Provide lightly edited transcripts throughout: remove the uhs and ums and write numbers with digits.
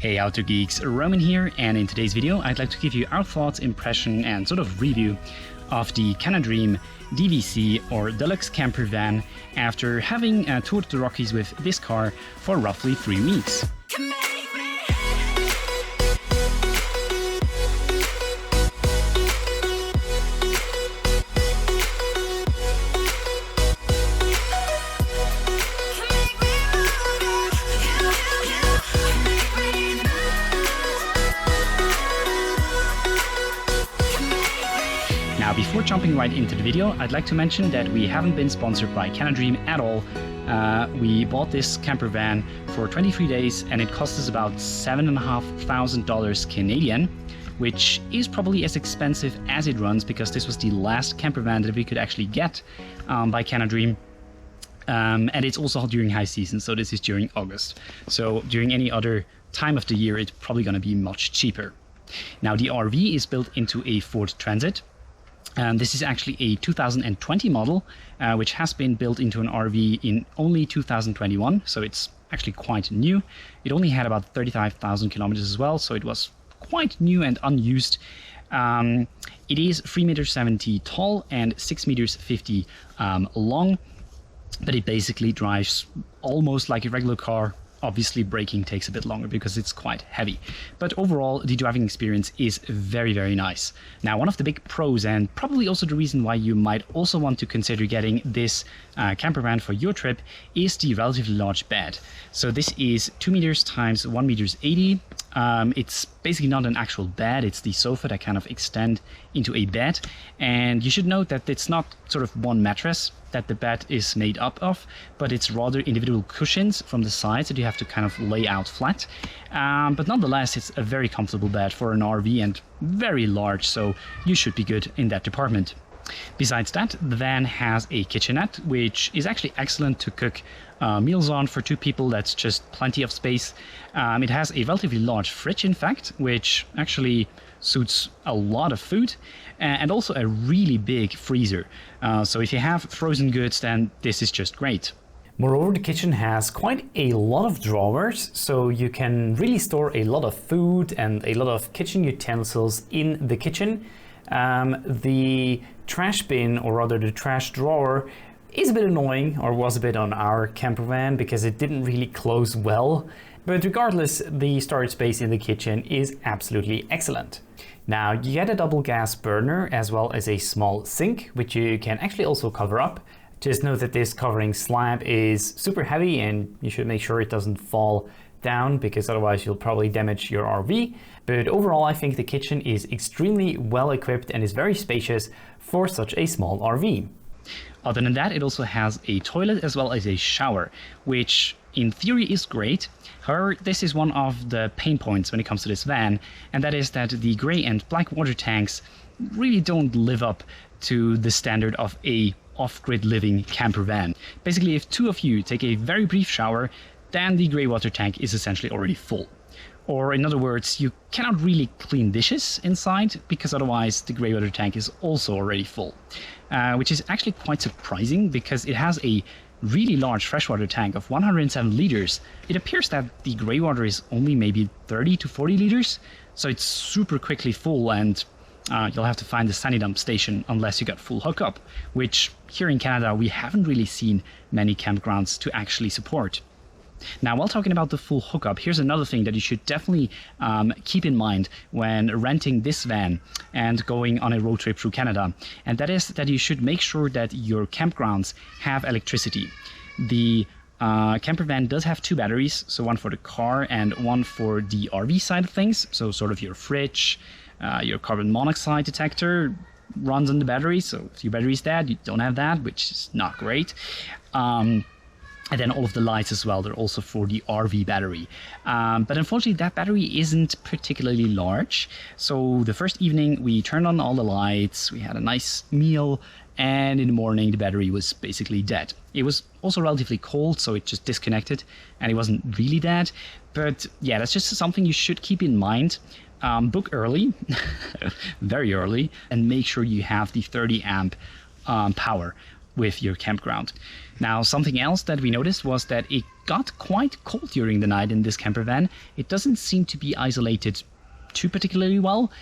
Hey Outdoor Geeks, Roman here, and in today's video I'd like to give you our thoughts, impression and sort of review of the Canadream DVC or Deluxe Camper Van after having toured the Rockies with this car for roughly 3 weeks. Now, before jumping right into the video, I'd like to mention that we haven't been sponsored by Canadream at all. We bought this camper van for 23 days and it cost us about $7,500 Canadian, which is probably as expensive as it runs because this was the last camper van that we could actually get by Canadream. And it's also during high season, so this is during August. So during any other time of the year, it's probably going to be much cheaper. Now, the RV is built into a Ford Transit. This is actually a 2020 model, which has been built into an RV in only 2021, so it's actually quite new. It only had about 35,000 kilometers as well, so it was quite new and unused. It is 3.70 meters tall and 6.50 meters long, but it basically drives almost like a regular car. Obviously, braking takes a bit longer because it's quite heavy. But overall, the driving experience is very, very nice. Now, one of the big pros, and probably also the reason why you might also want to consider getting this camper van for your trip, is the relatively large bed. So this is 2 meters times 1.80 meters. It's basically not an actual bed, it's the sofa that kind of extend into a bed. And you should note that it's not sort of one mattress that the bed is made up of, but it's rather individual cushions from the sides that you have to kind of lay out flat. But nonetheless, it's a very comfortable bed for an RV and very large, so you should be good in that department. Besides that, the van has a kitchenette, which is actually excellent to cook meals on for 2 people. That's just plenty of space. It has a relatively large fridge, in fact, which actually suits a lot of food, and also a really big freezer. So if you have frozen goods, then this is just great. Moreover, the kitchen has quite a lot of drawers, so you can really store a lot of food and a lot of kitchen utensils in the kitchen. The trash bin, or rather the trash drawer, is a bit annoying, or was a bit on our camper van, because it didn't really close well. But regardless, the storage space in the kitchen is absolutely excellent. Now, you get a double gas burner as well as a small sink, which you can actually also cover up. Just note that this covering slab is super heavy and you should make sure it doesn't fall down, because otherwise you'll probably damage your RV. But overall, I think the kitchen is extremely well equipped and is very spacious for such a small RV. Other than that, it also has a toilet as well as a shower, which in theory is great. However, this is one of the pain points when it comes to this van, and that is that the gray and black water tanks really don't live up to the standard of a off-grid living camper van. Basically, if 2 of you take a very brief shower, then the gray water tank is essentially already full. Or in other words, you cannot really clean dishes inside, because otherwise the gray water tank is also already full. Which is actually quite surprising, because it has a really large freshwater tank of 107 liters. It appears that the gray water is only maybe 30 to 40 liters, so it's super quickly full, and you'll have to find the sandy dump station unless you got full hookup, which here in Canada we haven't really seen many campgrounds to actually support. Now, while talking about the full hookup, here's another thing that you should definitely keep in mind when renting this van and going on a road trip through Canada, and that is that you should make sure that your campgrounds have electricity. The camper van does have 2 batteries, so one for the car and one for the RV side of things, so sort of your fridge, your carbon monoxide detector runs on the battery, so if your battery is dead, you don't have that, which is not great. And then all of the lights as well, they're also for the RV battery. But unfortunately, that battery isn't particularly large. So the first evening, we turned on all the lights, we had a nice meal, and in the morning, the battery was basically dead. It was also relatively cold, so it just disconnected, and it wasn't really dead. But yeah, that's just something you should keep in mind. Book early, very early, and make sure you have the 30 amp power. with your campground. Now, something else that we noticed was that it got quite cold during the night in this camper van. It doesn't seem to be isolated too particularly well,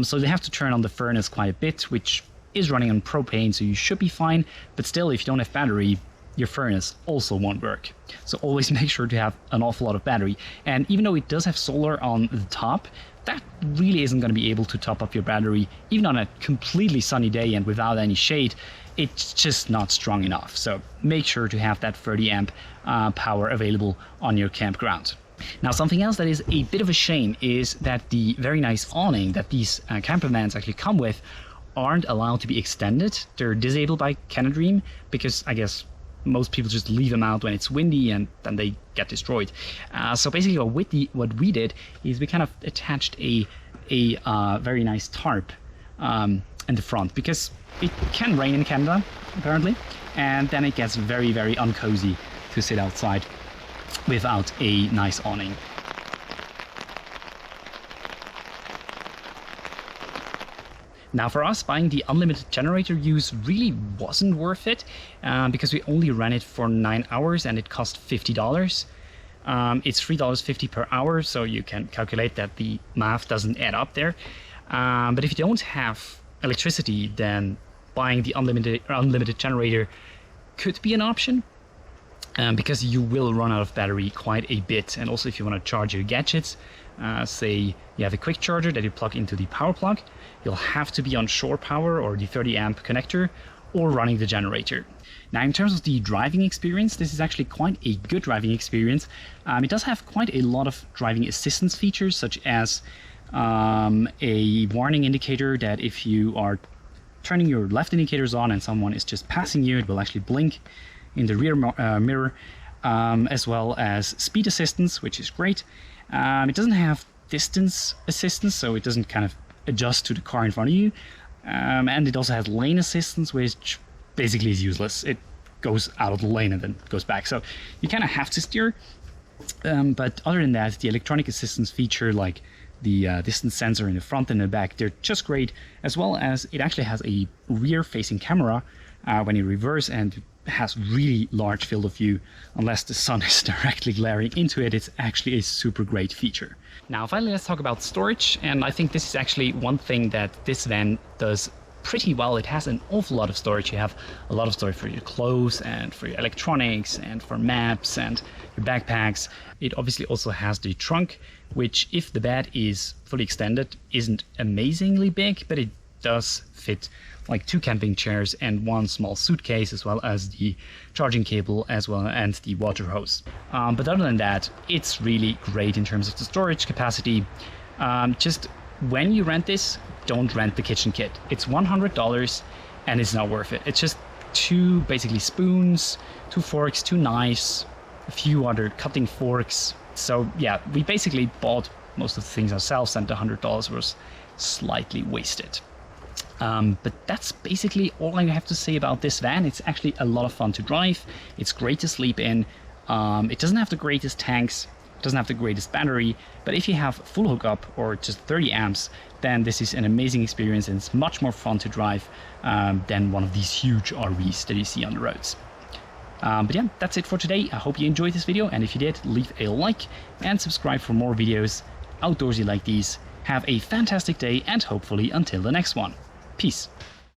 so they have to turn on the furnace quite a bit, which is running on propane, so you should be fine. But still, if you don't have battery, your furnace also won't work. So always make sure to have an awful lot of battery. And even though it does have solar on the top, that really isn't going to be able to top up your battery. Even on a completely sunny day and without any shade, it's just not strong enough. So make sure to have that 30 amp power available on your campground. Now, something else that is a bit of a shame is that the very nice awning that these camper vans actually come with aren't allowed to be extended. They're disabled by Canadream because I guess most people just leave them out when it's windy and then they get destroyed. So basically what we did is we kind of attached a very nice tarp in the front, because it can rain in Canada apparently, and then it gets very, very uncozy to sit outside without a nice awning. Now, for us, buying the unlimited generator use really wasn't worth it, because we only ran it for 9 hours and it cost $50. It's $3.50 per hour, so you can calculate that the math doesn't add up there. But if you don't have electricity, then buying the unlimited generator could be an option, because you will run out of battery quite a bit. And also, if you want to charge your gadgets, say you have a quick charger that you plug into the power plug, you'll have to be on shore power or the 30 amp connector, or running the generator. Now, in terms of the driving experience, this is actually quite a good driving experience. It does have quite a lot of driving assistance features, such as a warning indicator that if you are turning your left indicators on and someone is just passing you, it will actually blink in the rear mirror, as well as speed assistance, which is great. It doesn't have distance assistance, so it doesn't kind of adjust to the car in front of you. And it also has lane assistance, which basically is useless. It goes out of the lane and then goes back. So you kind of have to steer. But other than that, the electronic assistance feature, like the distance sensor in the front and the back, they're just great. As well as it actually has a rear-facing camera when you reverse, and has really large field of view. Unless the sun is directly glaring into it, it's actually a super great feature. Now, finally, let's talk about storage. And I think this is actually one thing that this van does pretty well. It has an awful lot of storage. You have a lot of storage for your clothes and for your electronics and for maps and your backpacks. It obviously also has the trunk, which, if the bed is fully extended, isn't amazingly big, but it does fit like 2 camping chairs and 1 small suitcase, as well as the charging cable, as well as the water hose. But other than that, it's really great in terms of the storage capacity. Just when you rent this, don't rent the kitchen kit. It's $100 and it's not worth it. It's just 2 basically spoons, 2 forks, 2 knives, a few other cutting forks. So yeah, we basically bought most of the things ourselves, and the $100 was slightly wasted. But that's basically all I have to say about this van. It's actually a lot of fun to drive. It's great to sleep in. It doesn't have the greatest tanks, doesn't have the greatest battery, but if you have full hookup or just 30 amps, then this is an amazing experience, and it's much more fun to drive than one of these huge RVs that you see on the roads. But yeah, that's it for today. I hope you enjoyed this video, and if you did, leave a like and subscribe for more videos outdoorsy like these. Have a fantastic day, and hopefully until the next one. Peace.